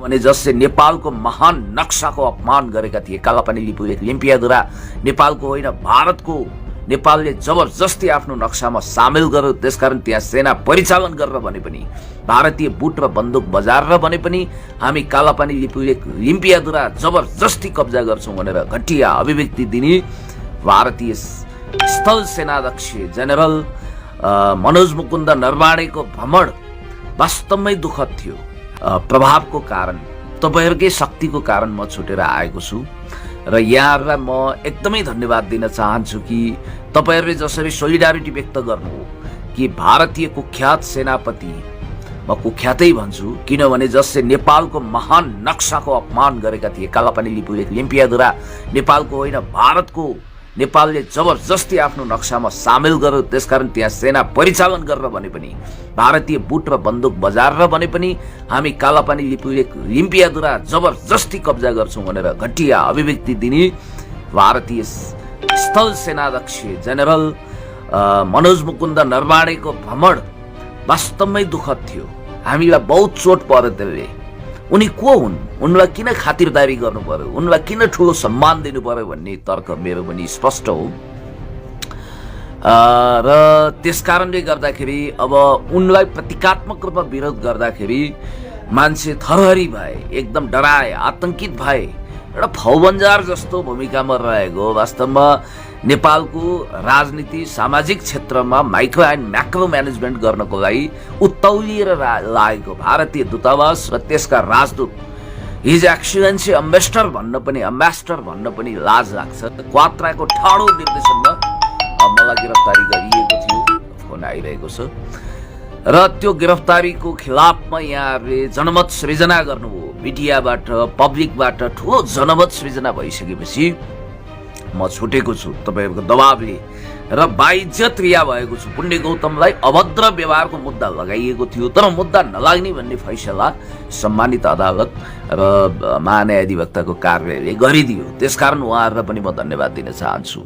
भने जसले नेपालको महान नक्साको अपमान गरेका थिए कालापानी लिम्पियाद्वारा नेपालको होइन भारतको नेपालले जबरजस्ती आफ्नो नक्सामा सामेल गर्यो। त्यसकारण त्यहाँ सेना परिचालन गरेर भने पनि भारतीय बुट र बन्दुक बजारेर भने पनि हामी कालापानी लिम्पियाद्वारा जबरजस्ती कब्जा गर्छौँ भनेर घटिया अभिव्यक्ति दिने भारतीय स्थल सेनाध्यक्ष जेनरल मनोज मुकुन्द नरवाणेको भ्रमण वास्तवमै दुःखद थियो। प्रभावको कारण तपाईहरुकै शक्तिको कारण म छुटेर आएको छु र यहाँहरुलाई म एकदमै धन्यवाद दिन चाहन्छु कि तपाईहरुले जसरी सोलिडारिटी व्यक्त गर्नुभयो कि भारतीय कुख्यात सेनापति, म कुख्यातै भन्छु किनभने जसले नेपालको महान नक्साको अपमान गरेका थिए कालापानी लिम्पियाद्वारा नेपालको होइन भारतको नेपालले जबरजस्ती आफ्नो नक्सामा सामेल गर्यो। त्यसकारण त्यहाँ सेना परिचालन गरेर भने पनि भारतीय बुट र बन्दुक बजारेर भने पनि हामी कालापानी लिम्पियाद्वारा जबरजस्ती कब्जा गर्छौँ भनेर घटिया अभिव्यक्ति दिने भारतीय स्थल सेनाध्यक्ष जेनरल मनोज मुकुन्द नरवाणेको भ्रमण वास्तवमै दुःखद थियो। हामीलाई बहुत चोट पर्यो त्यसले। उनी को हुन्, उनलाई किन खातिरदारी गर्नु पर्यो, उनलाई किन ठुलो सम्मान दिनु पर्यो भन्ने तर्क मेरो पनि स्पष्ट हो र त्यसकारणले गर्दाखेरि अब उनलाई प्रतीकात्मक रूपमा विरोध गर्दाखेरि मान्छे थरहरी भए, एकदम डराए, आतंकित भए। एउटा फौबन्जार जस्तो भूमिकामा रहेको वास्तवमा नेपालको राजनीति सामाजिक क्षेत्रमा माइक्रो एन्ड म्याक्रो म्यानेजमेन्ट गर्नको लागि उत्तौलिएर लागेको भारतीय दूतावास र त्यसका राजदूत हिज एक्सलेन्सी अम्बेसडर भन्न पनि लाज लाग्छ। क्वात्राको ठाडो निर्देशनमा मलाई गिरफ्तारी गरिएको थियो, फोन आइरहेको छ र त्यो गिरफ्तारीको खिलाफमा यहाँहरूले जनमत सृजना गर्नुभयो। मिडियाबाट, पब्लिकबाट ठुलो जनमत सृजना भइसकेपछि म छुटेको छु तपाईहरुको दबावले र बाइज्जत रिहा भएको छु। पुण्य गौतमलाई अभद्र व्यवहारको मुद्दा लगाइएको थियो तर मुद्दा नलाग्ने भन्ने फैसला सम्मानित अदालत र महान्यायाधिवक्ताको कार्यालयले गरिदियो। त्यसकारण उहाँहरूलाई पनि म धन्यवाद दिन चाहन्छु।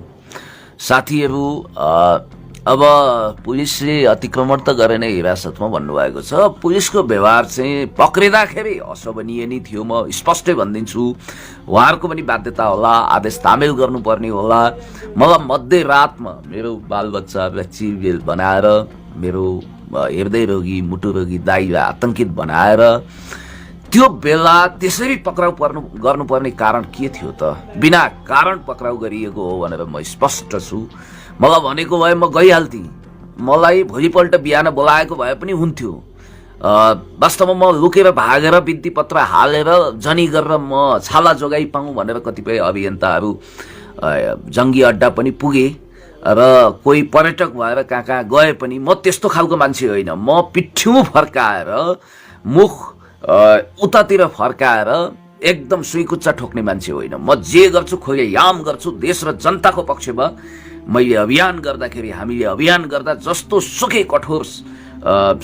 साथीहरू, अब पुलिसले अतिक्रमण त गरेन हिरासतमा भन्नुभएको छ। पुलिसको व्यवहार चाहिँ पक्रिँदाखेरि अशोभनीय नै थियो, म स्पष्टै भनिदिन्छु। उहाँहरूको पनि बाध्यता होला, आदेश तामेल गर्नुपर्ने होला। मलाई मध्यरातमा मेरो बालबच्चाहरूलाई चिलबेल बनाएर, मेरो हृदय रोगी मुटु रोगी दाइलाई आतंकित बनाएर त्यो बेला त्यसरी पक्राउ गर्नुपर्ने कारण के थियो त? बिना कारण पक्राउ गरिएको हो भनेर म स्पष्ट छु। मलाई भनेको भए म गइहाल्थेँ, मलाई भोलिपल्ट बिहान बोलाएको भए पनि हुन्थ्यो। वास्तवमा म लुकेर भागेर बिन्ती पत्र हालेर जनी गरेर म छाला जोगाइ पाऊँ भनेर कतिपय अभियन्ताहरू जङ्गी अड्डा पनि पुगे र कोही पर्यटक भएर कहाँ गए पनि म त्यस्तो खालको मान्छे होइन। म पिठ्यौँ फर्काएर, मुख उतातिर फर्काएर एकदम सुइकुच्चा ठोक्ने मान्छे होइन। म जे गर्छु खुलेआम गर्छु। देश र जनताको पक्षमा मैले अभियान गर्दाखेरि, हामीले अभियान गर्दा जस्तो सुकै कठोर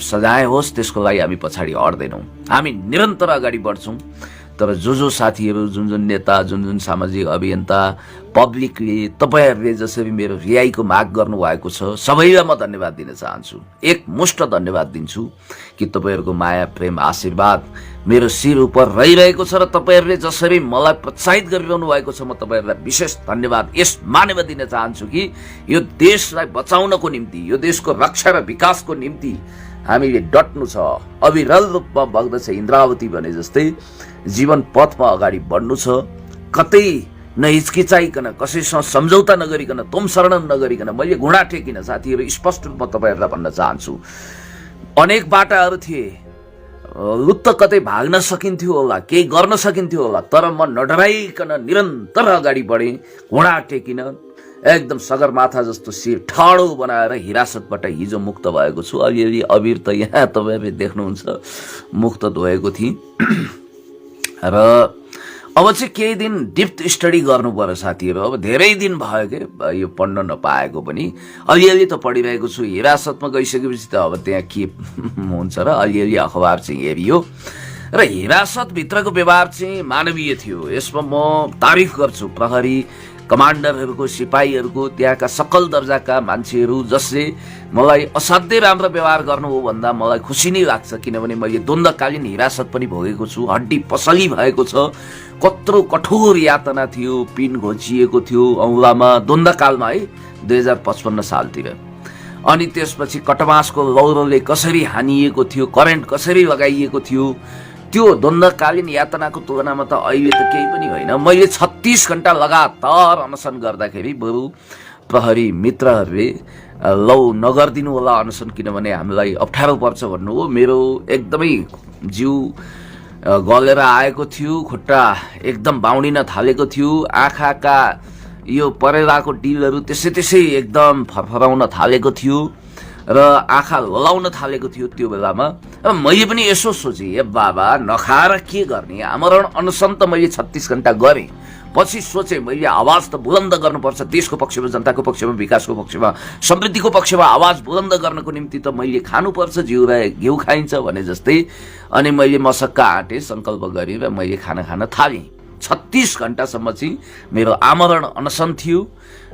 सजाय होस् त्यसको लागि हामी पछाडि हट्दैनौँ। हामी निरन्तर अगाडि बढ्छौँ। तर जो साथीहरू, जुन नेता, जुन सामाजिक अभियन्ता, पब्लिकले तपाईहरुले जसरी मेरो रिहाईको माग गर्नुभएको छ, सबैलाई म धन्यवाद दिन चाहन्छु। एकमुष्ट धन्यवाद दिन्छु कि तपाईहरुको माया, प्रेम, आशीर्वाद मेरो शिर उपर रहिरहेको छ र तपाईहरुले जसरी मलाई प्रोत्साहित गरिरहनु भएको छ, म तपाईहरुलाई विशेष धन्यवाद यस मानेमा दिन चाहन्छु कि यो देशलाई बचाउनको निम्ति, यो देशको रक्षा र विकासको निम्ति हामीले डट्नु छ। अविरल रूपमा बग्दछ इन्द्रावती भने जस्तै जीवन पथमा अगाडि बढ्नु छ। कतै नहिचकिचाइकन, कसैसँग सम्झौता नगरिकन, तोम शरण नगरिकन, मैले घुँडा टेकिन साथीहरू स्पष्ट रूपमा तपाईहरुलाई भन्न चाहन्छु। अनेक बाटाहरू थिए, लुत्त कतै भाग्न सकिन्थ्यो होला, केही गर्न सकिन्थ्यो होला, तर म नडराइकन निरन्तर अगाडि बढेँ, घुँडा टेकिन, एकदम सगरमाथा जस्तो शिर ठाडो बनाएर हिरासतबाट हिजो मुक्त भएको छु। अलिअलि अबिर त यहाँ तपाईहरुले देख्नुहुन्छ मुक्त धोएको थिएँ र अब चाहिँ केही दिन डिप स्टडी गर्नु पर्यो साथीहरू। अब धेरै दिन भयो के यो पढ्न नपाएको पनि, अलिअलि त पढिरहेको छु। हिरासतमा गइसकेपछि त अब त्यहाँ के हुन्छ र अलिअलि अखबार चाहिँ हेरियो र हिरासतभित्रको व्यवहार चाहिँ मानवीय थियो। यसमा म तारिफ गर्छु प्रहरी कमान्डरहरूको सिपाहीहरूको त्यहाँका सकल दर्जाका मान्छेहरू जसले मलाई असाध्यै राम्रो व्यवहार गर्नु हो भन्दा मलाई खुसी नै लाग्छ, किनभने मैले द्वन्द्वकालीन हिरासत पनि भोगेको छु, हड्डी पसली भएको छ, कत्रो कठोर यातना थियो, पिन घोचिएको थियो औँलामा द्वन्द्वकालमा है 2055 सालतिर। अनि त्यसपछि कटमासको लौरोले कसरी हानिएको थियो, करेन्ट कसरी लगाइएको थियो, त्यो द्वन्द्वकालीन यातनाको तुलनामा त अहिले त केही पनि होइन। मैले 36 घण्टा लगातार अनसन गर्दाखेरि बरु प्रहरी मित्रहरूले लौ नगरिदिनु होला अनसन, किनभने हामीलाई अप्ठ्यारो पर्छ भन्नु हो। मेरो एकदमै जिउ गलेर आएको थियो, खुट्टा एकदम बाउडिन थालेको थियो, आँखाका यो परेलाको डिलहरू त्यसै एकदम फरफराउन थालेको थियो र आँखा ललाउन थालेको थियो त्यो बेलामा। र मैले पनि यसो सोचेँ, ए बाबा नखाएर के गर्ने, आमरण अनसन त मैले 36 घण्टा गरेँ। पछि सोचेँ मैले आवाज त बुलन्द गर्नुपर्छ, देशको पक्षमा, जनताको पक्षमा, विकासको पक्षमा, समृद्धिको पक्षमा आवाज बुलन्द गर्नको निम्ति त मैले खानुपर्छ, घिउ खाइन्छ भने जस्तै। अनि मैले मसक्क आँटेँ, सङ्कल्प गरेँ र मैले खाना खान थालेँ। 36 घण्टासम्म चाहिँ मेरो आमरण अनसन थियो।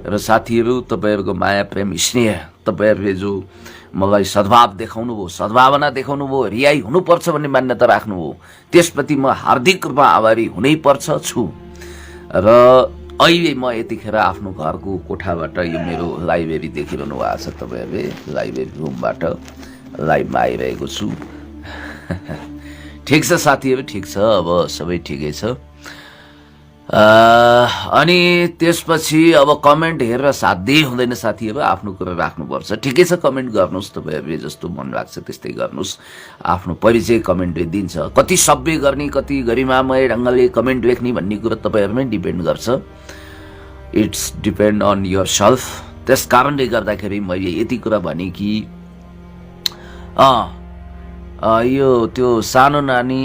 र साथीहरू, तपाईँहरूको माया प्रेम स्नेह, तपाईँहरूले जो मलाई सद्भाव देखाउनु भयो, सद्भावना देखाउनु भयो, रिहाई हुनुपर्छ भन्ने मान्यता राख्नु हो, त्यसप्रति म हार्दिक रूपमा आभारी हुनै पर्छ छु। र अहिले म यतिखेर आफ्नो घरको कोठाबाट यो मेरो लाइब्रेरी देखिरहनु भएको छ, तपाईँहरूले लाइब्रेरी रुमबाट लाइभमा आइरहेको छु। ठिक छ साथीहरू, ठिक छ, अब सबै ठिकै छ। अनि त्यसपछि अब कमेन्ट हेरेर साध्यै हुँदैन साथीहरू, आफ्नो कुरा राख्नुपर्छ। ठिकै छ, कमेन्ट गर्नुहोस्, तपाईँहरूले जस्तो मन लाग्छ त्यस्तै गर्नुहोस्। आफ्नो परिचय कमेन्टले दिन्छ, कति सभ्य गर्ने, कति गरिमामय ढङ्गले कमेन्ट लेख्ने भन्ने कुरा तपाईँहरूमै डिपेन्ड गर्छ। It's depend on yourself. त्यस कारणले गर्दाखेरि मैले यति कुरा भने कि यो त्यो सानो नानी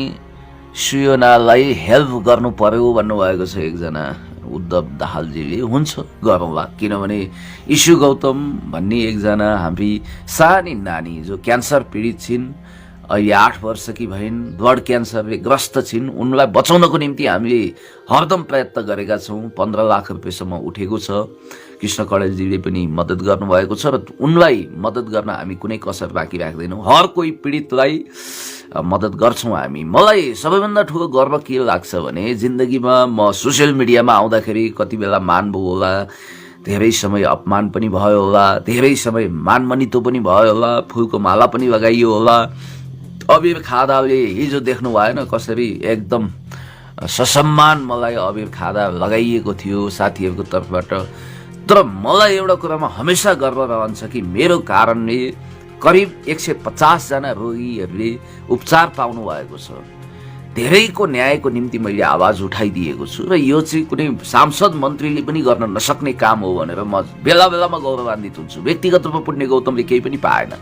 सुयोनालाई हेल्प गर्नु पर्यो भन्नुभएको छ एकजना उद्धव दाहालजीले। हुन्छ, गरौँला, किनभने इशु गौतम भन्ने एकजना हाम्री सानी नानी जो क्यान्सर पीडित छिन्, अहिले 8 वर्षकी भइन्, ब्लड क्यान्सरले ग्रस्त छिन्, उनलाई बचाउनको निम्ति हामीले हरदम प्रयत्न गरेका छौँ। 15 लाख रुपियाँसम्म उठेको छ। कृष्ण कडेलजीले पनि मद्दत गर्नुभएको छ र उनलाई मद्दत गर्न हामी कुनै कसर बाँकी राख्दैनौँ। हर कोही पीडितलाई मद्दत गर्छौँ हामी। मलाई सबैभन्दा ठुलो गर्व के लाग्छ भने जिन्दगीमा म सोसियल मिडियामा आउँदाखेरि कति बेला मान भयो होला, धेरै समय अपमान पनि भयो होला, धेरै समय मानमनितो पनि भयो होला, फुलको माला पनि लगाइयो होला। अबिर खादाले हिजो देख्नु भएन कसरी एकदम ससम्मान मलाई अबिर खादा लगाइएको थियो साथीहरूको तर्फबाट। तर मलाई एउटा कुरामा हमेसा गर्व रहन्छ कि मेरो कारणले करिब 150 जना रोगीहरूले उपचार पाउनु भएको छ। धेरैको न्यायको निम्ति मैले आवाज उठाइदिएको छु र यो चाहिँ कुनै सांसद मन्त्रीले पनि गर्न नसक्ने काम हो भनेर म बेला बेलामा गौरवान्वित हुन्छु। व्यक्तिगत रूपमा पुण्य गौतमले केही पनि पाएन,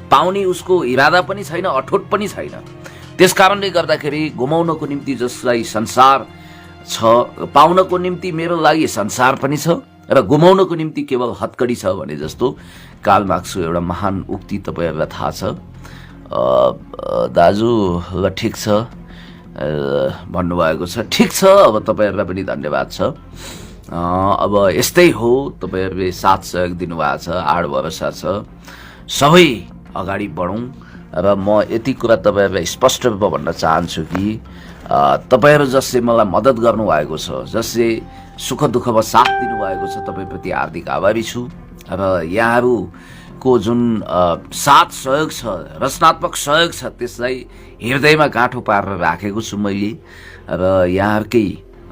पाउने उसको इरादा पनि छैन, अठोट पनि छैन। त्यस कारणले गर्दाखेरि गुमाउनको निम्ति जसलाई संसार छ, पाउनको निम्ति मेरो लागि संसार पनि छ र गुमाउनको निम्ति केवल हत्कडी छ भने जस्तो कार्ल मार्क्सको एउटा महान उक्ति तपाईँहरूलाई थाहा छ। दाजु ल ठिक छ भन्नुभएको छ। ठिक छ, अब तपाईँहरूलाई पनि धन्यवाद छ। अब यस्तै हो, तपाईँहरूले साथ सहयोग दिनुभएको छ, आड भरोसा छ, सबै अगाडि बढौँ। र म यति कुरा तपाईँहरूलाई स्पष्ट रूपमा भन्न चाहन्छु कि तपाईँहरू जसले मलाई मद्दत गर्नुभएको छ, जसले सुख दुःखमा साथ दिनुभएको छ, तपाईँप्रति हार्दिक आभारी छु। र यहाँहरूको जुन साथ सहयोग छ, रचनात्मक सहयोग छ, त्यसलाई हृदयमा गाँठो पारेर राखेको छु मैले। र यहाँहरूकै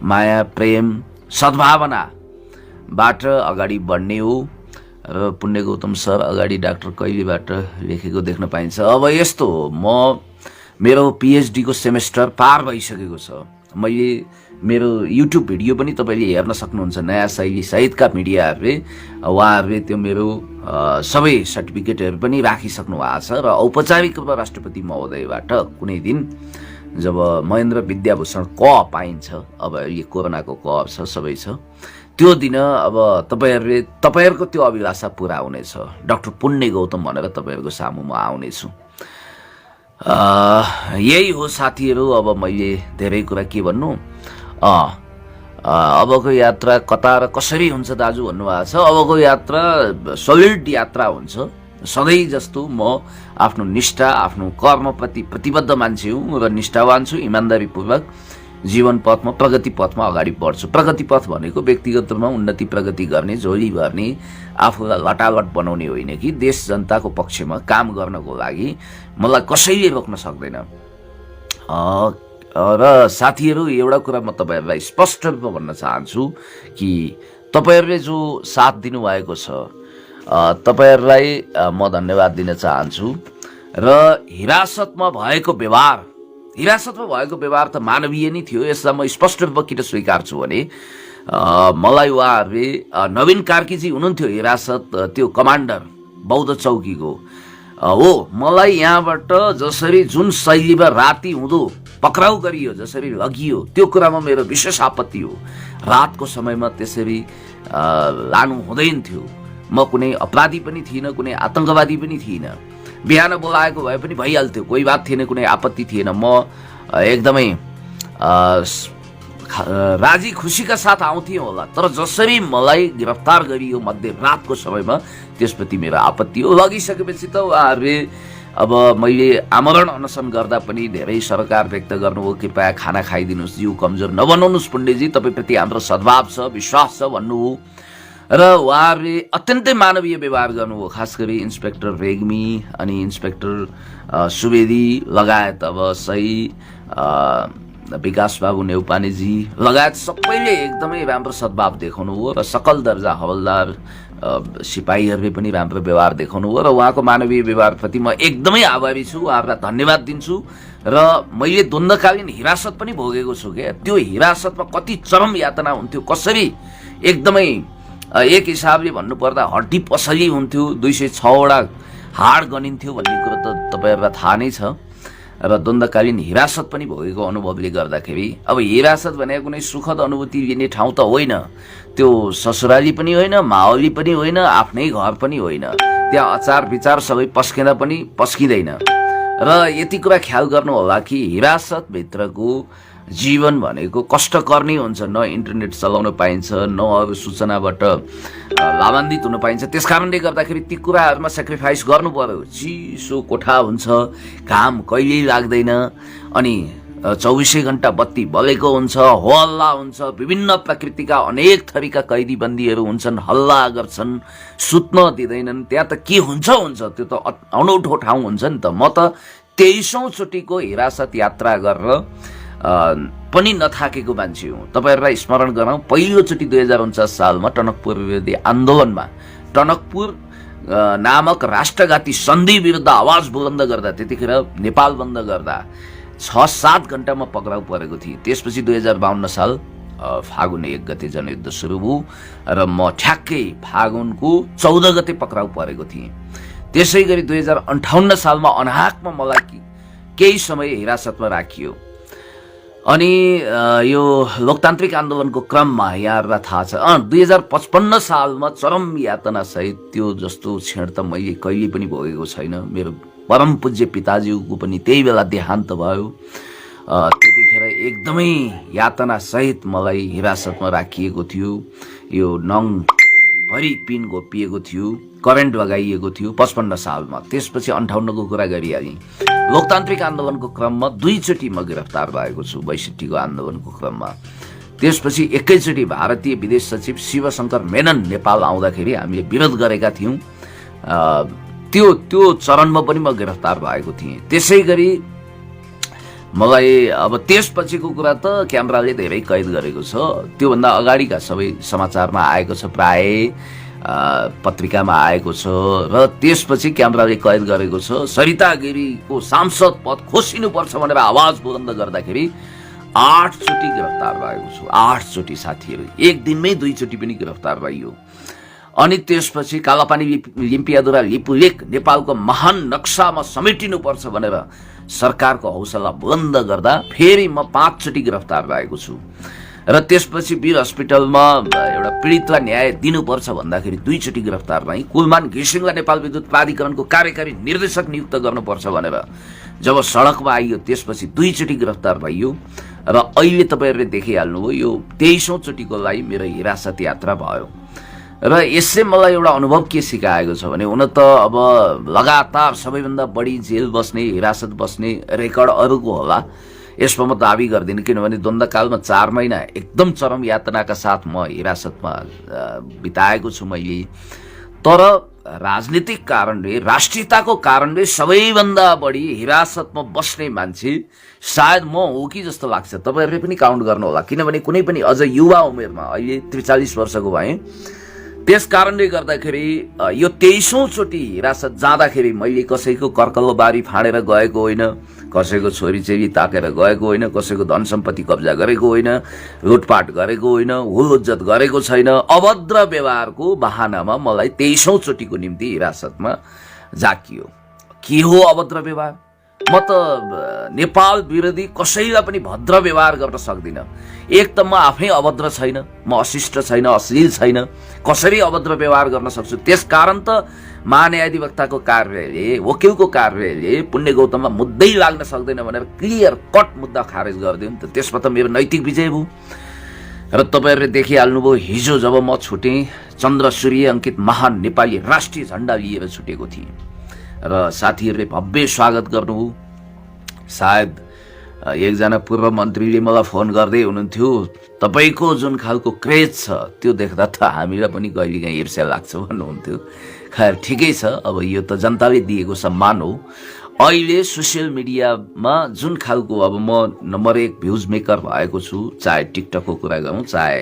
माया प्रेम सद्भावनाबाट अगाडि बढ्ने हो। र पुण्य गौतम सर अगाडि डाक्टर कैलीबाट लेखेको देख्न पाइन्छ। अब यस्तो हो, मेरो पिएचडी को सेमेस्टर पार भइसकेको छ। मैले मेरो युट्युब भिडियो पनि तपाईँले हेर्न सक्नुहुन्छ, नयाँ शैली सहितका मिडियाहरूले उहाँहरूले त्यो मेरो सबै सर्टिफिकेटहरू पनि राखिसक्नु भएको छ। र औपचारिक रूपमा राष्ट्रपति महोदयबाट कुनै दिन जब महेन्द्र विद्याभूषण क पाइन्छ, अब यो कोरोनाको क छ, सबै छ, त्यो दिन अब तपाईँहरूको त्यो अभिलाषा पुरा हुनेछ। डाक्टर पुण्य गौतम भनेर तपाईँहरूको सामु म आउनेछु। यही हो साथीहरू। अब मैले धेरै कुरा के भन्नु, अबको यात्रा कता र कसरी हुन्छ दाजु भन्नुभएको छ। अबको यात्रा सलिड यात्रा हुन्छ। सधैँ जस्तो म आफ्नो निष्ठा आफ्नो कर्मप्रति प्रतिबद्ध मान्छे हुँ र निष्ठावान छु। इमान्दारीपूर्वक जीवन पथमा प्रगति पथमा अगाडि बढ्छु। प्रगति पथ भनेको व्यक्तिगत रूपमा उन्नति प्रगति गर्ने, झोली भर्ने, आफूलाई लटालट बनाउने होइन कि देश जनताको पक्षमा काम गर्नको लागि मलाई कसैले रोक्न सक्दैन। र साथीहरू, एउटा कुरा म तपाईँहरूलाई स्पष्ट रूपमा भन्न चाहन्छु कि तपाईँहरूले जो साथ दिनुभएको छ तपाईँहरूलाई म धन्यवाद दिन चाहन्छु। र हिरासतमा भएको व्यवहार त मानवीय नै थियो। यसलाई म स्पष्ट रूपमा किन स्वीकार्छु भने मलाई उहाँहरूले नवीन कार्कीजी हुनुहुन्थ्यो हिरासत त्यो कमान्डर बौद्ध चौकीको हो। मलाई यहाँबाट जसरी जुन शैलीमा राति हुँदो पक्राउ गरियो, जसरी लगियो, त्यो कुरामा मेरो विशेष आपत्ति हो। रातको समयमा त्यसरी लानु हुँदैन थियो। म कुनै अपराधी पनि थिइनँ, कुनै आतङ्कवादी पनि थिइनँ। बिहान बोलाएको भए पनि भइहाल्थ्यो, कोही बात थिएन, कुनै आपत्ति थिएन। म एकदमै राजी खुसीका साथ आउँथेँ होला। तर जसरी मलाई गिरफ्तार गरियो मध्यरातको समयमा, त्यसप्रति मेरो आपत्ति हो। लगिसकेपछि त उहाँहरूले अब मैले आमरण अनसन गर्दा पनि धेरै सरकार व्यक्त गर्नुभयो, कृपया खाना खाइदिनुहोस्, जिउ कमजोर नबनाउनुहोस् पण्डितजी, तपाईँप्रति हाम्रो सद्भाव छ, विश्वास छ भन्नुभयो। र उहाँहरूले अत्यन्तै मानवीय व्यवहार गर्नुभयो। खास गरी इन्सपेक्टर रेग्मी अनि इन्सपेक्टर सुवेदी लगायत अब सही विकास बाबु नेउपानेजी लगायत सबैले एकदमै राम्रो सद्भाव देखाउनु भयो। र सकल दर्जा हवलदार सिपाहीहरूले पनि राम्रो व्यवहार देखाउनु भयो। र उहाँको मानवीय व्यवहारप्रति म एकदमै आभारी छु, उहाँहरूलाई धन्यवाद दिन्छु। र मैले द्वन्द्वकालीन हिरासत पनि भोगेको छु क्या। त्यो हिरासतमा कति चरम यातना हुन्थ्यो, कसरी एकदमै एक हिसाबले भन्नुपर्दा हड्डी पसली हुन्थ्यो, 206वटा हाड गनिन्थ्यो भन्ने कुरो त तपाईँहरूलाई थाहा नै छ। र द्वन्द्वकालीन हिरासत पनि भोगेको अनुभवले गर्दाखेरि अब हिरासत भनेको कुनै सुखद अनुभूति लिने ठाउँ त होइन। त्यो ससुराली पनि होइन, माओली पनि होइन, आफ्नै घर पनि होइन। त्यहाँ अचार विचार सबै पस्किँदा पनि पस्किँदैन। र यति कुरा ख्याल गर्नु होला कि हिरासतभित्रको जीवन भनेको कष्टकर्नी हुन्छ। न इन्टरनेट चलाउन पाइन्छ, न अरू सूचनाबाट लाभान्वित हुन पाइन्छ। त्यस कारणले गर्दाखेरि ती कुराहरूमा सेक्रिफाइस गर्नु पर्यो। चिसो कोठा हुन्छ, घाम कहिल्यै लाग्दैन, अनि 24 घण्टा बत्ती बलेको हुन्छ, हो हल्ला हुन्छ, विभिन्न प्रकृतिका अनेक थरीका कैदी बन्दीहरू हुन्छन्, हल्ला गर्छन्, सुत्न दिँदैनन्। त्यहाँ त के हुन्छ, त्यो त अनौठो ठाउँ हुन्छ नि त। म त 23औं चोटिको हिरासत यात्रा गरेर पनि नथाकेको मान्छे हुँ। तपाईँहरूलाई स्मरण गराउँ, पहिलोचोटि 2049 सालमा टनकपुर विरोधी आन्दोलनमा टनकपुर नामक राष्ट्रघाती सन्धि विरुद्ध आवाज बुलन्द गर्दा, त्यतिखेर नेपाल बन्द गर्दा 6-7 घण्टामा पक्राउ परेको थिएँ। त्यसपछि 2052 साल फागुन 1 गते जनयुद्ध सुरु भयो र म ठ्याक्कै फागुनको 14 गते पक्राउ परेको थिएँ। त्यसै गरी 2058 सालमा अनाहकमा मलाई केही समय हिरासतमा राखियो। अनि यो लोकतान्त्रिक आन्दोलनको क्रममा यहाँहरूलाई थाहा छ 2055 सालमा चरम यातना सहित त्यो जस्तो क्षण त मैले कहिले पनि भोगेको छैन। मेरो परम पूज्य पिताजीको पनि त्यही बेला देहान्त भयो। त्यतिखेर एकदमै यातना सहित मलाई हिरासतमा राखिएको थियो। यो नङभरि पिन घोपिएको थियो, करेन्ट लगाइएको थियो 55 सालमा। त्यसपछि 58 को कुरा गरिहालेँ। लोकतान्त्रिक आन्दोलनको क्रममा 2 चोटि म गिरफ्तार भएको छु, 62 को आन्दोलनको क्रममा। त्यसपछि एकैचोटि भारतीय विदेश सचिव शिवशंकर मेनन नेपाल आउँदाखेरि हामीले विरोध गरेका थियौँ। त्यो चरणमा पनि म गिरफ्तार भएको थिएँ। त्यसै गरी मलाई अब त्यसपछिको कुरा त क्यामेराले धेरै कैद गरेको छ। त्योभन्दा अगाडिका सबै समाचारमा आएको छ, प्राय पत्रिकामा आएको छ। र त्यसपछि क्यामेराले कैद गरेको छ। सरिता गिरीको सांसद पद खोसिनुपर्छ भनेर आवाज बुलन्द गर्दाखेरि 8 चोटि गिरफ्तार भएको छु। 8 चोटि साथीहरू, एक दिनमै 2 चोटि पनि गिरफ्तार भइयो। अनि त्यसपछि कालापानी लिम्पियादुरा लिपुलेक नेपालको महान नक्सामा समेटिनुपर्छ भनेर सरकारको हौसला बुलन्द गर्दा फेरि म 5 चोटि गिरफ्तार भएको छु। र त्यसपछि वीर हस्पिटलमा एउटा पीडितलाई न्याय दिनुपर्छ भन्दाखेरि 2 चोटि गिरफ्तार भएँ। कुलमान घिसिङलाई नेपाल विद्युत प्राधिकरणको कार्यकारी निर्देशक नियुक्त गर्नुपर्छ भनेर जब सडकमा आइयो त्यसपछि 2 चोटि गिरफ्तार भइयो। र अहिले तपाईँहरूले देखिहाल्नुभयो यो 23औं चोटिको लागि मेरो हिरासत यात्रा भयो। र यसले मलाई एउटा अनुभव के सिकाएको छ भने हुन त अब लगातार सबैभन्दा बढी जेल बस्ने हिरासत बस्ने रेकर्ड अरूको होला, यसमा म दाबी गर्दिनँ, किनभने द्वन्द्वकालमा 4 महिना एकदम चरम यातनाका साथ म हिरासतमा बिताएको छु मैले। तर राजनीतिक कारणले राष्ट्रियताको कारणले सबैभन्दा बढी हिरासतमा बस्ने मान्छे सायद म हो कि जस्तो लाग्छ। तपाईँहरूले पनि काउन्ट गर्नुहोला, किनभने कुनै पनि अझ युवा उमेरमा अहिले 43 वर्षको भएँ। त्यस कारणले गर्दाखेरि यो 23औं चोटि हिरासत जाँदाखेरि मैले कसैको कर्कल्लो बारी फाँडेर गएको होइन, कसैको छोरीचेली ताकेर गएको होइन, कसैको धन सम्पत्ति कब्जा गरेको होइन, लुटपाट गरेको होइन, हुलुज्जत गरेको छैन। अभद्र व्यवहारको बहानामा मलाई 23औं चोटिको निम्ति हिरासतमा जाकियो। के हो अभद्र व्यवहार? म त नेपाल विरोधी कसैलाई पनि भद्र व्यवहार गर्न सक्दिनँ। एक त म आफै अभद्र छैन, म अशिष्ट छैन, अश्लील छैन, कसरी अभद्र व्यवहार गर्न सक्छु? त्यसकारण त महान्यायाधिवक्ताको कार्यालयले, वकिलको कार्यालयले पुण्य गौतममा मुद्दै लाग्न सक्दैन भनेर क्लियर कट मुद्दा खारेज गरिदियो नि त। त्यसमा त मेरो नैतिक विजय भयो। र तपाईँहरूले देखिहाल्नुभयो हिजो जब म छुटेँ, चन्द्र सूर्य अङ्कित महान नेपाली राष्ट्रिय झन्डा लिएर छुटेको थिएँ र साथीहरूले भव्य स्वागत गर्नुभयो। सायद एकजना पूर्व मन्त्रीले मलाई फोन गर्दै हुनुहुन्थ्यो, तपाईँको जुन खालको क्रेज छ त्यो देख्दा त हामीलाई पनि कहिलेकाहीँ ईर्ष्या लाग्छ भन्नुहुन्थ्यो। खैर ठिकै छ, अब यो त जनताले दिएको सम्मान हो। अहिले सोसियल मिडियामा जुन खालको अब म नम्बर 1 भ्युज मेकर भएको छु, चाहे टिकटकको कुरा गरौँ चाहे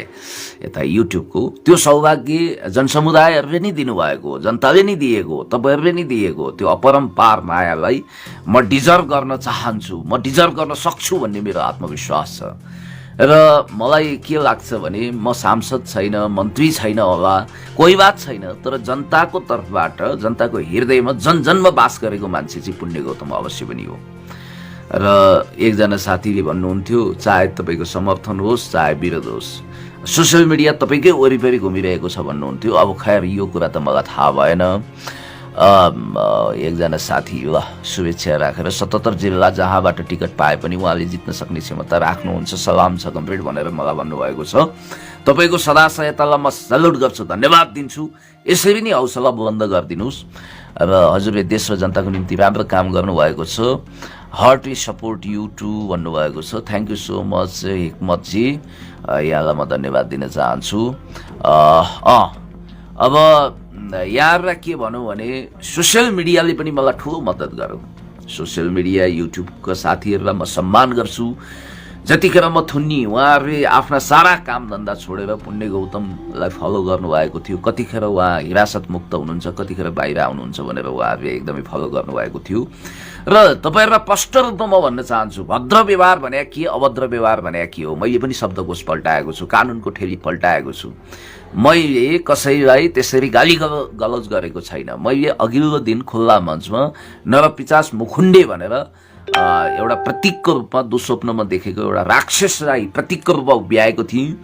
यता युट्युबको, त्यो सौभाग्य जनसमुदायहरूले नै दिनुभएको हो, जनताले नै दिएको हो, तपाईँहरूले नै दिएको हो। त्यो अपरम्पार मायालाई म डिजर्भ गर्न चाहन्छु, म डिजर्भ गर्न सक्छु भन्ने मेरो आत्मविश्वास छ। र मलाई के लाग्छ भने म सांसद छैन, मन्त्री छैन होला, कोही बात छैन, तर जनताको तर्फबाट जनताको हृदयमा जनजन्म बास गरेको मान्छे चाहिँ पुण्य गौतम अवश्य पनि हो। र एकजना साथीले भन्नुहुन्थ्यो, चाहे तपाईँको समर्थन होस् चाहे विरोध होस्, सोसियल मिडिया तपाईँकै वरिपरि घुमिरहेको छ भन्नुहुन्थ्यो। अब खैर यो कुरा त मलाई थाहा भएन। एकजना साथी ल शुभेच्छा राखेर 77 जिल्ला जहाँबाट टिकट पाए पनि उहाँले जित्न सक्ने क्षमता राख्नुहुन्छ, सलाम छ कमरेड भनेर मलाई भन्नुभएको छ। तपाईँको सदा सहायतालाई म सल्युट गर्छु, धन्यवाद दिन्छु। यसरी नै हौसला बुलन्द गरिदिनुहोस् र हजुरले देश र जनताको निम्ति राम्रो काम गर्नुभएको छ। हार्टली सपोर्ट यु टु भन्नुभएको छ। थ्याङ्क यू सो मच हिक्मतजी, यहाँलाई म धन्यवाद दिन चाहन्छु। अब यहाँहरूलाई के भनौँ भने सोसियल मिडियाले पनि मलाई ठुलो मद्दत गर्यो। सोसियल मिडिया युट्युबका साथीहरूलाई म सम्मान गर्छु। जतिखेर म थुन्नी उहाँहरूले आफ्ना सारा काम धन्दा छोडेर पुण्य गौतमलाई फलो गर्नुभएको थियो। कतिखेर उहाँ हिरासत मुक्त हुनुहुन्छ, कतिखेर बाहिर आउनुहुन्छ भनेर उहाँहरूले एकदमै फलो गर्नुभएको थियो। र तपाईँहरूलाई स्पष्ट रूपमा म भन्न चाहन्छु, भद्र व्यवहार भने के, अभद्र व्यवहार भने के हो। मैले पनि शब्दकोश पल्टाएको छु, कानुनको ठेली पल्टाएको छु। मैले कसैलाई त्यसरी गाली गलौज गरेको छैन। मैले अघिल्लो दिन खुल्ला मञ्चमा नरपिचास मुखुन्डे भनेर एउटा प्रतीकको रूपमा दुस्वप्नमा देखेको एउटा राक्षसलाई प्रतीकको रूपमा उभ्याएको थिएँ।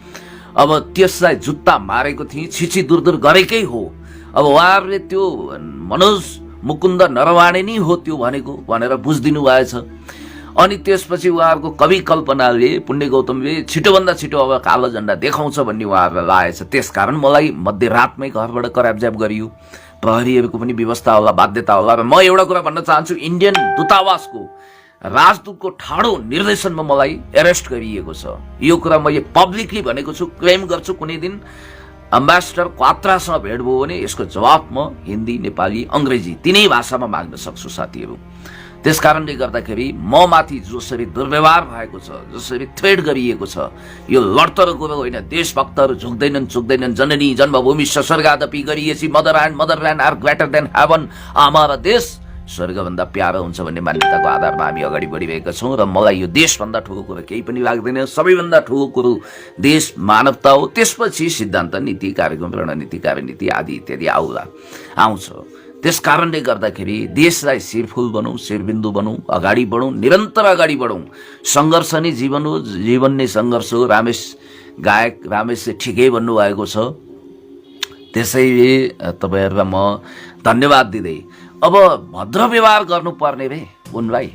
अब त्यसलाई जुत्ता मारेको थिएँ, छिछि दूर गरेकै हो। अब उहाँहरूले त्यो मनोज मुकुन्द नरवाणे नै हो त्यो भनेको भनेर बुझिदिनु भएछ। अनि त्यसपछि उहाँहरूको कवि कल्पनाले पुण्य गौतमले छिटोभन्दा छिटो अब कालो झन्डा देखाउँछ भन्ने उहाँहरूलाई लागेछ। त्यसकारण मलाई मध्यरातमै घरबाट करापजाप गरियो। प्रहरीहरूको पनि व्यवस्था होला, बाध्यता होला। र म एउटा कुरा भन्न चाहन्छु, इन्डियन दूतावासको राजदूतको ठाडो निर्देशनमा मलाई एरेस्ट गरिएको छ। यो कुरा मैले पब्लिकली भनेको छु, क्लेम गर्छु। कुनै दिन एम्बेसडर क्वात्रासँग भेट भयो भने यसको जवाब म हिन्दी, नेपाली, अङ्ग्रेजी तीनै भाषामा माग्न सक्छु साथीहरू। त्यसकारणले गर्दाखेरि म माथि जसरी दुर्व्यवहार भएको छ, जसरी थ्रेड गरिएको छ, यो लडतर कुरो होइन। देशभक्तहरू झुक्दैनन्। जननी जन्मभूमि स्वर्गादपि गरिएपछि motherland are greater than heaven. आमा र देश स्वर्गभन्दा प्यारो हुन्छ भन्ने मान्यताको आधारमा हामी अगाडि बढिरहेका छौँ। र मलाई यो देशभन्दा ठुलो कुरो केही पनि लाग्दैन। सबैभन्दा ठुलो कुरो देश, मानवता हो। त्यसपछि सिद्धान्त, नीति, कार्यक्रम, रणनीति, कार्यनीति आदि इत्यादि आउँछ। त्यस कारणले गर्दाखेरि देशलाई शिरफुल बनौँ, शिरबिन्दु बनौँ, अगाडि बढौँ, निरन्तर अगाडि बढौँ। सङ्घर्ष नै जीवन हो, जीवन नै सङ्घर्ष हो। गायक रामेशले ठिकै भन्नुभएको छ। त्यसैले तपाईँहरूलाई म धन्यवाद दिँदै अब भद्र व्यवहार गर्नुपर्ने रे उनलाई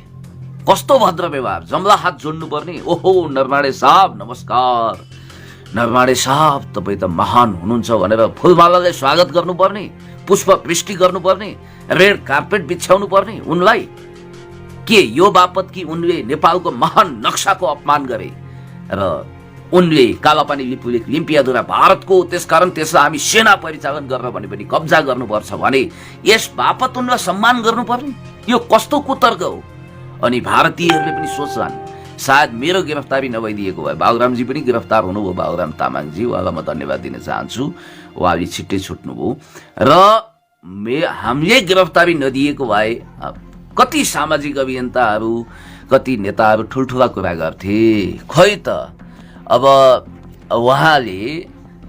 कस्तो भद्र व्यवहार, जम्ला हात जोड्नु पर्ने। ओहो नरमाडे साहब नमस्कार, नरमाडे साहब तपाईँ त महान हुनुहुन्छ भनेर फुलमालाले स्वागत गर्नुपर्ने, पुष्प वृष्टि गर्नुपर्ने, रेड कार्पेट बिछ्याउनु पर्ने उनलाई। के यो बापत कि उनले नेपालको महान नक्साको अपमान गरे र उनले कालापानी लिम्पियाधुरा भारतको, त्यसकारण त्यसलाई हामी सेना परिचालन गरेर भने पनि कब्जा गर्नुपर्छ भने यस बापत उनलाई सम्मान गर्नुपर्ने? यो कस्तो कुतर्क हो? अनि भारतीयहरूले पनि सोच्छन् सायद मेरो गिरफ्तारी नभइदिएको भए बाबुरामजी पनि गिरफ्तार हुनुभयो। बाबुराम तामाङजी, उहाँलाई म धन्यवाद दिन चाहन्छु, उहाँले छिट्टै छुट्नुभयो। र हामीले गिरफ्तारी नदिएको भए कति सामाजिक अभियन्ताहरू, कति नेताहरू ठुल्ठुला कुरा गर्थे। खै त अब उहाँले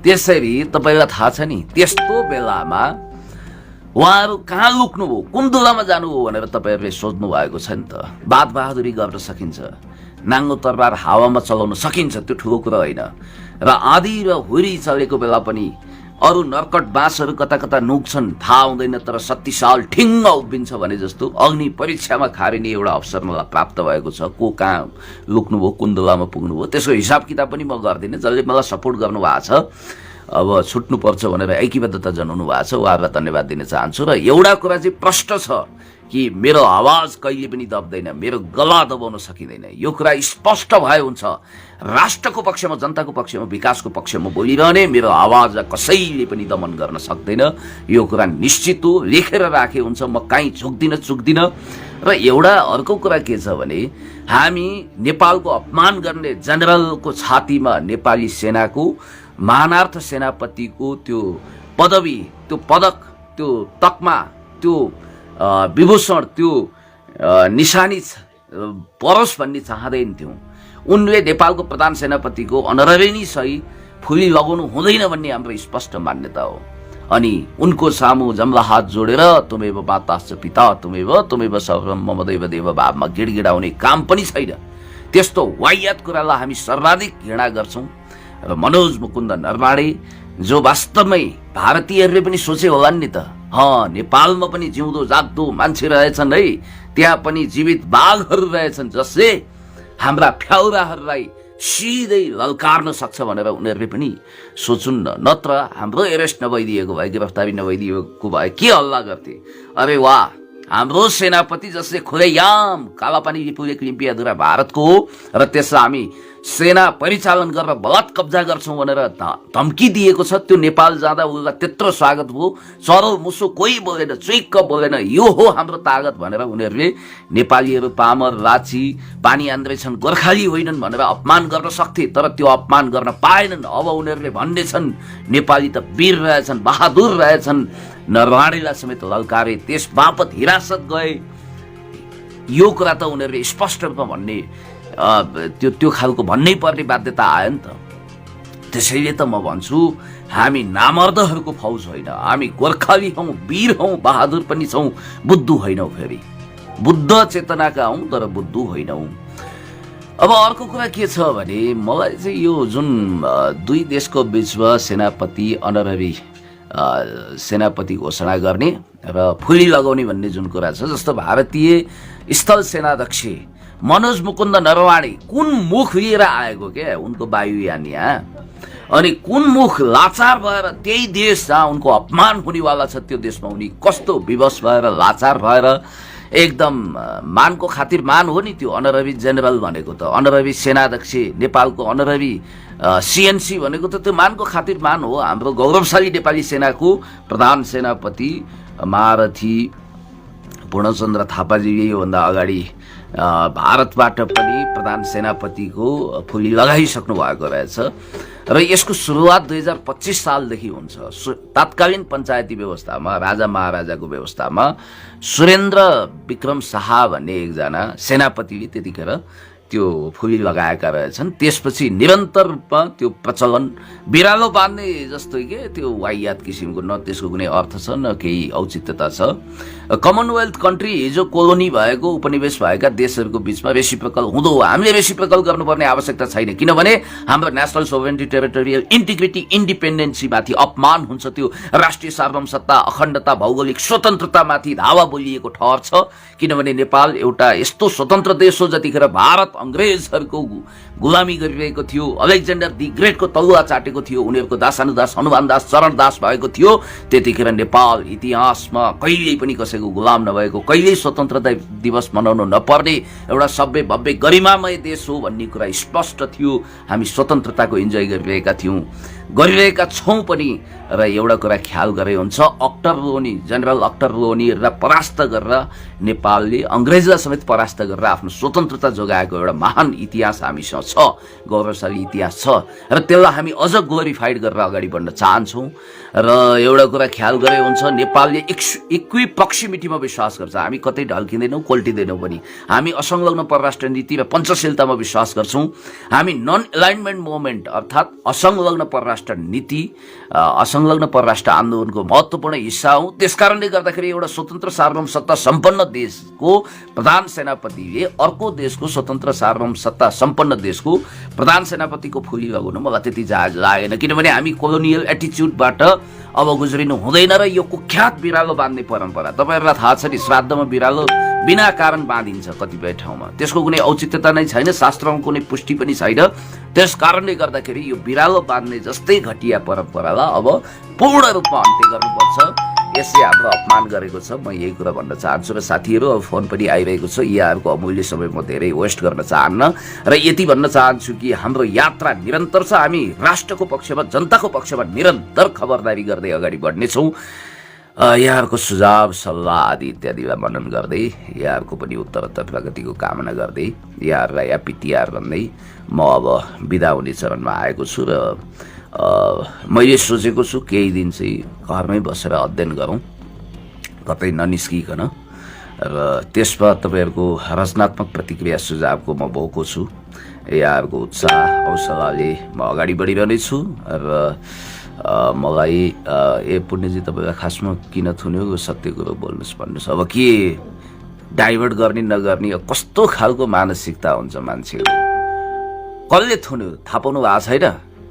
त्यसरी, तपाईँलाई थाहा छ नि, त्यस्तो बेलामा उहाँहरू कहाँ लुक्नुभयो, कुन दुलामा जानुभयो भनेर तपाईँहरूले सोध्नु भएको छ नि त। बात बहादुरी गर्न सकिन्छ, नाङ्गो तरबार हावामा चलाउन सकिन्छ, त्यो ठुलो कुरा होइन। र आँधी र हुरी चलेको बेला पनि अरू नर्कट बाँसहरू कता कता नुक्छन्, थाहा हुँदैन, तर शक्तिशाल ठिङ्ग उभिन्छ भने जस्तो अग्नि परीक्षामा खारिने एउटा अवसर मलाई प्राप्त भएको छ। को कहाँ लुक्नुभयो, कुन दुलामा पुग्नुभयो, त्यसको हिसाब किताब पनि म गर्दिनँ। जसले मलाई सपोर्ट गर्नुभएको छ, अब छुट्नुपर्छ भनेर ऐक्यबद्धता जनाउनु भएको छ, उहाँहरूलाई धन्यवाद दिन चाहन्छु। र एउटा कुरा चाहिँ प्रष्ट छ कि मेरो आवाज कहिले पनि दब्दैन, मेरो गला दबाउन सकिँदैन। यो कुरा स्पष्ट भए हुन्छ। राष्ट्रको पक्षमा, जनताको पक्षमा, विकासको पक्षमा बोलिरहने मेरो आवाजलाई कसैले पनि दमन गर्न सक्दैन। यो कुरा निश्चित हो, लेखेर राखे हुन्छ, म कहीँ चुक्दिनँ। र एउटा अर्को कुरा के छ भने हामी नेपालको अपमान गर्ने जनरलको छातीमा नेपाली सेनाको महानार्थ सेनापतिको त्यो पदवी, त्यो पदक, त्यो तकमा, त्यो विभूषण, त्यो निशानी परोस् भन्ने चाहँदैन थियौँ। उनले नेपालको प्रधान सेनापतिको अनररी नै सही फुली लगाउनु हुँदैन भन्ने हाम्रो स्पष्ट मान्यता हो। अनि उनको सामु जम्ला हात जोडेर तुमेव माताश्च पिता तुमेव सर्वम मम दैव देव भावमा गिडगिडाउने काम पनि छैन। त्यस्तो वाह्यात कुरालाई हामी सर्वाधिक घृणा गर्छौँ। र मनोज मुकुन्द नरवाडे जो वास्तवमै भारतीयहरूले पनि सोचे होलान् नि त, नेपालमा पनि जिउँदो जाग्दो मान्छे रहेछन् है, त्यहाँ पनि जीवित बाघहरू रहेछन् जसले हाम्रा फ्याउराहरूलाई सिधै ललकार्न सक्छ भनेर उनीहरूले पनि सोचुन् न। नत्र हाम्रो एरेस्ट नभइदिएको भए, गिरफ्तारी नभइदिएको भए के हल्ला गर्थे? अरे वाह, हाम्रो सेनापति जसले खुलेआम कालापानी लिम्पियाधुरा भारतको हो र त्यसलाई हामी सेना परिचालन गरेर बलात् कब्जा गर्छौँ भनेर धम्की दिएको छ। त्यो नेपाल जाँदा उसलाई त्यत्रो स्वागत भयो, चरो मुसो कोही बोलेन, चुइक्क बोलेन, यो हो हाम्रो तागत भनेर उनीहरूले नेपालीहरू पामर लाची पानी आन्द्रेछन्, गोर्खाली होइनन् भनेर अपमान गर्न सक्थे, तर त्यो अपमान गर्न पाएनन्। अब उनीहरूले भन्ने छन् नेपाली त वीर रहेछन्, बहादुर रहेछन्, नरवाडीलाई समेत ललकारे, त्यस बापत हिरासत गए। यो कुरा त उनीहरूले स्पष्ट रूपमा भन्ने, त्यो खालको भन्नै पर्ने बाध्यता आयो नि त। त्यसैले त म भन्छु हामी नामर्दहरूको फौज होइन, हामी गोर्खाली हौँ, वीर हौँ, बहादुर पनि छौँ, बुद्धु होइनौँ। फेरि बुद्ध चेतनाका हौँ तर बुद्धु होइनौँ। अब अर्को कुरा के छ भने मलाई चाहिँ यो जुन दुई देशको बिचमा सेनापति अनररी सेनापति घोषणा गर्ने र फुली लगाउने भन्ने जुन कुरा छ, जस्तो भारतीय स्थल सेनाध्यक्ष मनोज मुकुन्द नरवाणे कुन मुख लिएर आएको क्या उनको वायुयान यहाँ, अनि कुन मुख लाचार भएर त्यही देश जहाँ उनको अपमान हुनेवाला छ त्यो देशमा उनी कस्तो विवश भएर लाचार भएर एकदम मानको खातिर मान हो नि त्यो अनररी जेनरल भनेको त, अनररी सेनाध्यक्ष नेपालको अनररी सिएनसी भनेको त त्यो मानको खातिर मान हो। हाम्रो गौरवशाली नेपाली सेनाको प्रधान सेनापति महारथी पूर्णचन्द्र थापाजी योभन्दा अगाडि भारतबाट पनि प्रधान सेनापतिको फुली लगाइसक्नु भएको रहेछ। र यसको सुरुवात 2025 सालदेखि हुन्छ। तत्कालीन पञ्चायती व्यवस्थामा, राजा महाराजाको व्यवस्थामा सुरेन्द्र विक्रम शाह भन्ने एकजना सेनापतिले त्यतिखेर त्यो फुली लगाएका रहेछन्। त्यसपछि निरन्तर रूपमा त्यो प्रचलन बिरालो बाँध्ने जस्तो के त्यो वाहियात किसिमको न त्यसको कुनै अर्थ छ न केही औचित्यता छ। कमनवेल्थ कन्ट्री हिजो कोलोनी भएको उपनिवेश भएका देशहरूको बिचमा रेसिप्रोकल हुँदो हामीले रेसिप्रोकल गर्नुपर्ने आवश्यकता छैन, किनभने हाम्रो नेसनल सोभरेनिटी टेरिटोरियल इन्टिग्रिटी इन्डिपेन्डेन्सीमाथि अपमान हुन्छ, त्यो राष्ट्रिय सार्वभौमसत्ता अखण्डता भौगोलिक स्वतन्त्रतामाथि धावा बोलिएको ठहर छ। किनभने नेपाल एउटा यस्तो स्वतन्त्र देश हो जतिखेर भारत अङ्ग्रेजहरूको गुलामी गरिरहेको थियो, अलेक्जेन्डर दि ग्रेटको तलुवा चाटेको थियो, उनीहरूको दासानुदास हनुमान दास चरणदास भएको थियो, त्यतिखेर नेपाल इतिहासमा कहिल्यै पनि कसैको गुलाम नभएको, कहिल्यै स्वतन्त्रता दिवस मनाउनु नपर्ने एउटा सभ्य भव्य गरिमामय देश हो भन्ने कुरा स्पष्ट थियो। हामी स्वतन्त्रताको इन्जोय गरिरहेका छौँ पनि। र एउटा कुरा ख्याल गरे हुन्छ, जनरल अक्टर लोनीलाई परास्त गरेर नेपालले अङ्ग्रेजलाई समेत परास्त गरेर आफ्नो स्वतन्त्रता जोगाएको एउटा महान इतिहास हामीसँग छ, गौरवशाली इतिहास छ र त्यसलाई हामी अझ ग्लोरिफाइड गरेर अगाडि बढ्न चाहन्छौँ। र एउटा कुरा ख्याल गरे हुन्छ, नेपालले इक्वी प्रक्सिमिटीमा विश्वास गर्छ। हामी कतै ढल्किँदैनौँ, कोल्टिँदैनौँ पनि। हामी असंलग्न परराष्ट्र नीति र पञ्चशीलतामा विश्वास गर्छौँ। हामी नन एलाइनमेन्ट मुभमेन्ट अर्थात् असंलग्न परराष्ट्र नीति, असंलग्न परराष्ट्र आन्दोलनको महत्त्वपूर्ण हिस्सा हौँ। त्यसकारणले गर्दाखेरि एउटा स्वतन्त्र सार्वभौम सत्ता सम्पन्न देशको प्रधान सेनापतिले अर्को देशको स्वतन्त्र सार्वभौम सत्ता सम्पन्न देशको प्रधान सेनापतिको फुली लगाउनु मलाई त्यति जहाज लागेन, किनभने हामी कोलोनियल एटिच्युडबाट अब गुज्रिनु हुँदैन। र यो कुख्यात बिरालो बाँध्ने परम्परा तपाईँहरूलाई थाहा छ नि, श्राद्धमा बिरालो बिना कारण बाँधिन्छ कतिपय ठाउँमा, त्यसको कुनै औचित्यता नै छैन, शास्त्रमा कुनै पुष्टि पनि छैन। त्यस कारणले गर्दाखेरि यो बिरालो बाँध्ने जस्तै घटिया परम्परालाई अब पूर्ण रूपमा अन्त्य गर्नुपर्छ। यसले हाम्रो अपमान गरेको छ, म यही कुरा भन्न चाहन्छु। र साथीहरू, अब फोन पनि आइरहेको छ, यहाँहरूको अमूल्य समय म धेरै वेस्ट गर्न चाहन्न र यति भन्न चाहन्छु कि हाम्रो यात्रा निरन्तर छ। हामी राष्ट्रको पक्षमा, जनताको पक्षमा निरन्तर खबरदारी गर्दै अगाडि बढ्नेछौँ। यहाँहरूको सुझाव सल्लाह आदि इत्यादिलाई मनन गर्दै, यहाँहरूको पनि उत्तरोत्तर प्रगतिको कामना गर्दै, यहाँहरूलाई ह्याप्पी तिहार भन्दै म अब बिदा हुने चरणमा आएको छु। र मैले सोचेको छु केही दिन चाहिँ घरमै बसेर अध्ययन गरौँ, कतै ननिस्किकन। र त्यसमा तपाईँहरूको रचनात्मक प्रतिक्रिया सुझावको म भोको छु। यहाँहरूको उत्साह हौसलाले म अगाडि बढिरहनेछु। र मलाई पुण्यजी तपाईँलाई खासमा किन थुन्यो, सत्य कुरो बोल्नुहोस् भन्नुहोस्। अब के डाइभर्ट गर्ने नगर्ने कस्तो खालको मानसिकता हुन्छ मान्छेको, कसले थुन्यो थाहा पाउनु भएको छैन,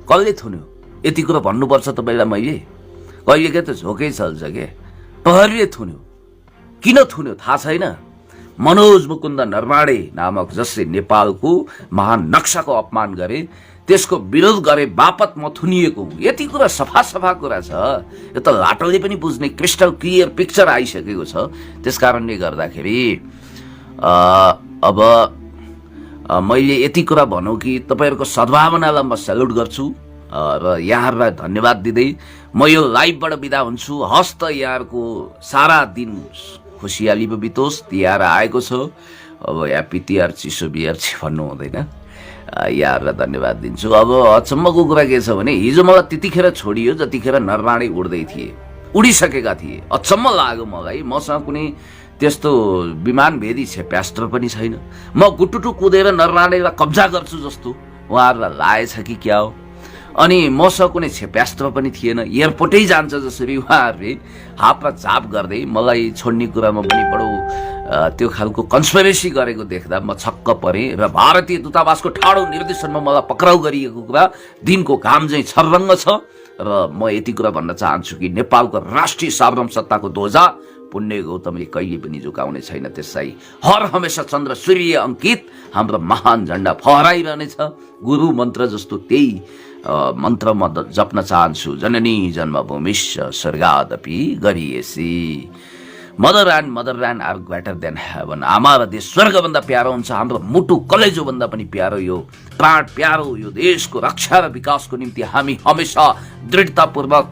कसले थुन्यो यति कुरो भन्नुपर्छ तपाईँलाई मैले? कहिले के त झोकै चल्छ के, प्रहरीले थुन्यो, किन थुन्यो थाहा छैन। मनोज मुकुन्द नरवाडे नामक जसले नेपालको महान नक्साको अपमान गरे, त्यसको विरोध गरे बापत म थुनिएको हुँ। यति कुरा सफा कुरा छ, यो त लाटोले पनि बुझ्ने क्रिस्टल क्लियर पिक्चर आइसकेको छ। त्यस कारणले गर्दाखेरि अब मैले यति कुरा भनौँ कि तपाईँहरूको सद्भावनालाई म सेल्युट गर्छु र यहाँहरूलाई धन्यवाद दिँदै म यो लाइभबाट बिदा हुन्छु। हस् त यहाँहरूको सारा दिन खुसियालीमा बितोस्। तिहार आएको छ, अब ह्याप्पी तिहार चिसो बिहार चाहिँ भन्नु हुँदैन। यहाँहरूलाई धन्यवाद दिन्छु। अब अचम्मको कुरा के छ भने, हिजो मलाई त्यतिखेर छोडियो जतिखेर नरवाडे उड्दै थिए, उडिसकेका थिए। अचम्म लाग्यो मलाई, मसँग कुनै त्यस्तो विमान भेदी क्षेप्यास्त्र पनि छैन। म गुटुटु कुदेर नरवाडेलाई कब्जा गर्छु जस्तो उहाँहरूलाई लागेछ कि क्या हो। अनि मसँग कुनै क्षेप्यास्त्र पनि थिएन, एयरपोर्टै जान्छ जसरी उहाँहरूले हातमा झाप गर्दै मलाई छोड्ने कुरामा पनि बडो त्यो खालको कन्स्पिरेसी गरेको देख्दा म छक्क परेँ। र भारतीय दूतावासको ठाडो निर्देशनमा मलाई पक्राउ गरिएको कुरा दिनको घाम चाहिँ छर्रङ्ग छ। र म यति कुरा भन्न चाहन्छु कि नेपालको राष्ट्रिय सार्वभौम सत्ताको ध्वजा पुण्य गौतमले कहिले पनि झुकाउने छैन। त्यसलाई हर हमेसा चन्द्र सूर्य अंकित हाम्रो महान झण्डा फहराइरहनेछ। गुरु मन्त्र जस्तो त्यही मन्त्र म जप्न चाहन्छु। जननी जन्मभूमिश्च स्वर्गादपि गरीयसी। Mother land are greater than heaven. आमा र देश स्वर्गभन्दा प्यारो हुन्छ। हाम्रो मुटु कलेजोभन्दा पनि प्यारो यो प्राण प्यारो यो देशको रक्षा र विकासको निम्ति हामी हमेसा दृढतापूर्वक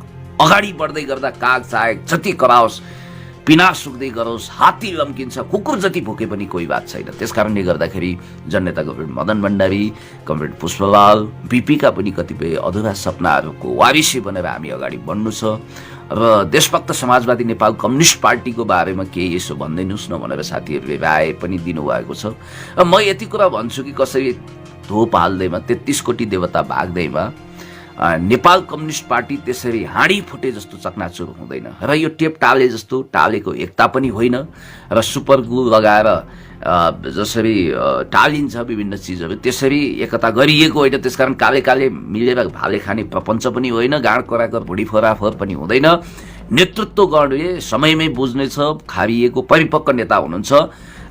अगाडि बढ्दै गर्दा काग चाहे जति कराओस्, पिना सुक्दै गरोस्, हात्ती लम्किन्छ, कुकुर जति भोके पनि कोही बात छैन। त्यसकारणले गर्दाखेरि जननेता कमरेड मदन भण्डारी, कमरेड पुष्पलाल, बिपीका पनि कतिपय अधुरा सपनाहरूको वारिसी बनेर हामी अगाडि बढ्नु छ। र देशभक्त समाजवादी नेपाल कम्युनिस्ट पार्टीको बारेमा केही यसो भनिदिनुहोस् न भनेर साथीहरूले राय पनि दिनुभएको छ। र म यति कुरा भन्छु कि कसरी धोप हाल्दैमा 33 कोटी देवता भाग्दैमा नेपाल कम्युनिस्ट पार्टी त्यसरी हाँडी फुटे जस्तो चकनाचुर हुँदैन र यो टेप टाले जस्तो टालेको एकता पनि होइन र सुपर ग्लु लगाएर जसरी टालिन्छ विभिन्न चिजहरू त्यसरी एकता गरिएको होइन। त्यसकारण काले काले मिलेर भाले खाने प्रपञ्च पनि होइन, गाँड कराकर भुँडी फोराफोर पनि हुँदैन। नेतृत्व गर्ने समयमै बुझ्नेछ, खारिएको परिपक्व नेता हुनुहुन्छ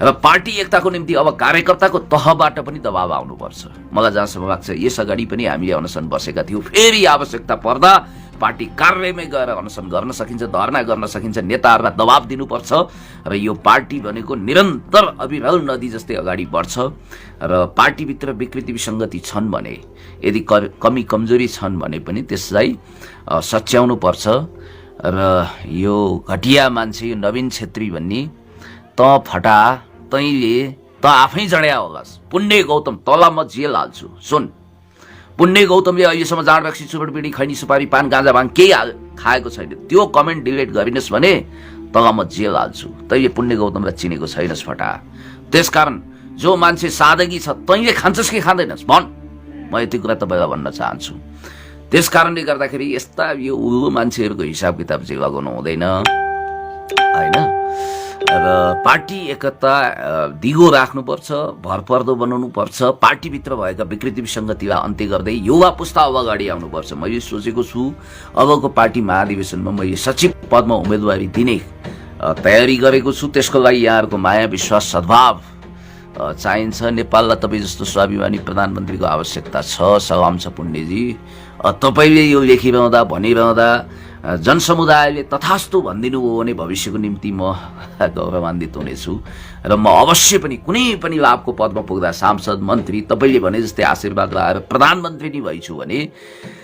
र पार्टी एकताको निम्ति अब कार्यकर्ताको तहबाट पनि दबाव आउनुपर्छ। मलाई जहाँसम्म लाग्छ यसअगाडि पनि हामीले अनसन बसेका थियौँ, फेरि आवश्यकता पर्दा पार्टी कार्यालयमै गएर अनसन गर्न सकिन्छ, धरना गर्न सकिन्छ, नेताहरूलाई दबाब दिनुपर्छ र यो पार्टी भनेको निरन्तर अविरल नदी जस्तै अगाडि बढ्छ र पार्टीभित्र विकृति विसङ्गति छन् भने, यदि कमी कमजोरी छन् भने पनि त्यसलाई सच्याउनु पर्छ। र यो घटिया मान्छे यो नवीन छेत्री भन्ने त फटा तैँले त आफै जड्या होलास्, पुण्य गौतम तल म जेल हाल्छु। सुन, पुण्य गौतमले अहिलेसम्म जाँड रक्सी चुरोट बिडी खैनी सुपारी पान गाँजा भाङ केही खाएको छैन, त्यो कमेन्ट डिलिट गरिनस् भने तल म जेल हाल्छु। तैँले पुण्य गौतमलाई चिनेको छैनस् फटा। त्यसकारण जो मान्छे सादगी छ तैँले खान्छस् कि खाँदैनस् भन्, म यति कुरा तपाईँलाई भन्न चाहन्छु। त्यस कारणले गर्दाखेरि यस्ता यो उल्लु मान्छेहरूको हिसाब किताब चाहिँ लगाउनु हुँदैन होइन। र पार्टी एकता दिगो राख्नुपर्छ, भरपर्दो बनाउनुपर्छ, पार्टीभित्र भएका विकृति विसङ्गतिलाई अन्त्य गर्दै युवा पुस्ता अब अगाडि आउनुपर्छ। मैले सोचेको छु अबको पार्टी महाधिवेशनमा मैले सचिव पदमा उम्मेदवारी दिने तयारी गरेको छु। त्यसको लागि यहाँहरूको माया विश्वास सद्भाव चाहिन्छ। नेपाललाई तपाईँ जस्तो स्वाभिमानी प्रधानमन्त्रीको आवश्यकता छ। सलाम छ पुण्यजी। तपाईँले यो लेखिरहँदा भनिरहँदा जनसमुदायले तथास्तु भनिदिनु हो भने भविष्यको निम्ति म गौरवान्वित हुनेछु र म अवश्य पनि कुनै पनि लाभको पदमा पुग्दा सांसद मन्त्री तपाईँले भने जस्तै आशीर्वाद लगाएर प्रधानमन्त्री नै भइछु भने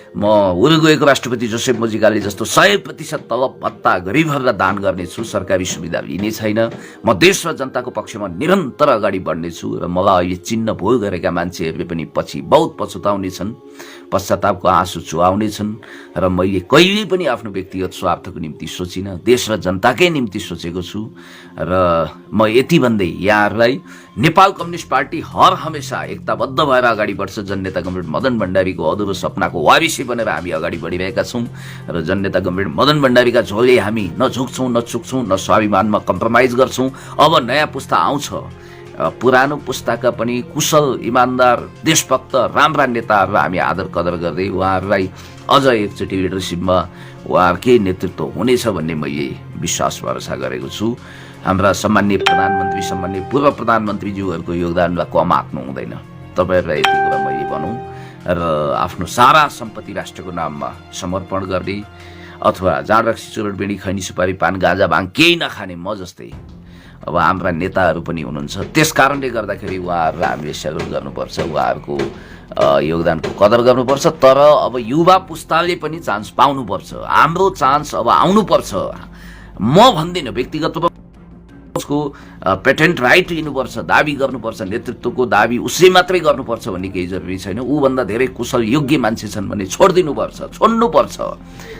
म उरुग्वेको राष्ट्रपति जोसेफ मुजिकाले जस्तो 100% तलब भत्ता गरिबहरूलाई दान गर्नेछु, सरकारी सुविधा लिने छैन। म देश र जनताको पक्षमा निरन्तर अगाडि बढ्नेछु र मलाई अहिले चिन्न भुल गरेका मान्छेहरूले पनि पछि बहुत पछुताउनेछन्, पश्चातापको आँसु चुहाउनेछन् र मैले कहिले पनि आफ्नो व्यक्तिगत स्वार्थको निम्ति सोचिनँ, देश र जनताकै निम्ति सोचेको छु। र म यति भन्दै यहाँहरूलाई नेपाल कम्युनिस्ट पार्टी हर हमेसा एकताबद्ध भएर अगाडि बढ्छ। जननेता कमरेड मदन भण्डारीको अधुरो सपनाको वारिसी बनेर हामी अगाडि बढिरहेका छौँ र जननेता कमरेड मदन भण्डारीका झोले हामी न झुक्छौँ न चुक्छौँ न स्वाभिमानमा कम्प्रोमाइज गर्छौँ। अब नयाँ पुस्ता आउँछ, पुरानो पुस्ताका पनि कुशल इमान्दार देशभक्त राम्रा नेताहरूलाई हामी आदर कदर गर्दै उहाँहरूलाई अझ एकचोटि लिडरसिपमा उहाँहरूकै नेतृत्व हुनेछ भन्ने मैले विश्वास भरोसा गरेको छु। हाम्रा सम्मान्य प्रधानमन्त्री, सम्मान्य पूर्व प्रधानमन्त्रीज्यूहरूको योगदानलाई कम आँक्नु हुँदैन। तपाईँहरूलाई यति कुरा मैले भनौँ र आफ्नो सारा सम्पत्ति राष्ट्रको नाममा समर्पण गर्दै अथवा जाँड रक्सी चुरोट बिडी खैनी सुपारी पान गाँजा भाङ केही नखाने म जस्तै अब हाम्रा नेताहरू पनि हुनुहुन्छ। त्यस कारणले गर्दाखेरि उहाँहरूलाई हामीले सेल्युट गर्नुपर्छ, उहाँहरूको योगदानको कदर गर्नुपर्छ। तर अब युवा पुस्ताले पनि चान्स पाउनुपर्छ, हाम्रो चान्स अब आउनुपर्छ। म भन्दिनँ व्यक्तिगत रूपमा उसको पेटेन्ट राइट लिनुपर्छ, दाबी गर्नुपर्छ, नेतृत्वको दाबी उसले मात्रै गर्नुपर्छ भन्ने केही जरुरी छैन। ऊभन्दा धेरै कुशल योग्य मान्छे छन् भने छोड्नुपर्छ।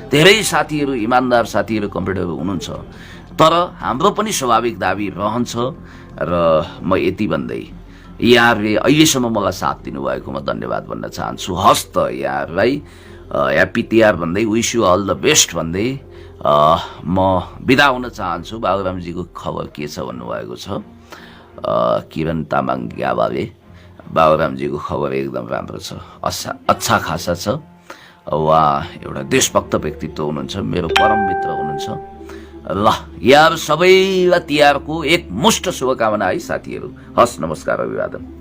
धेरै साथीहरू, इमान्दार साथीहरू, कम्प्युटरहरू हुनुहुन्छ, तर हाम्रो पनि स्वाभाविक दाबी रहन्छ। र म यति भन्दै यहाँहरूले अहिलेसम्म मलाई साथ दिनुभएकोमा धन्यवाद भन्न चाहन्छु। हस् त यहाँहरूलाई ह्याप्पी तिहार भन्दै, wish you all the best भन्दै म बिदा हुन चाहन्छु। बाबुरामजीको खबर के छ भन्नुभएको छ किरण तामाङ ग्याबाले। बाबुरामजीको खबर एकदम राम्रो छ, अच्छा खासा छ। उहाँ एउटा देशभक्त व्यक्तित्व हुनुहुन्छ, मेरो परम मित्र हुनुहुन्छ। ल यार सबैलाई तिहारको एक मुष्ट शुभकामना है साथीहरू। हस्, नमस्कार, अभिवादन।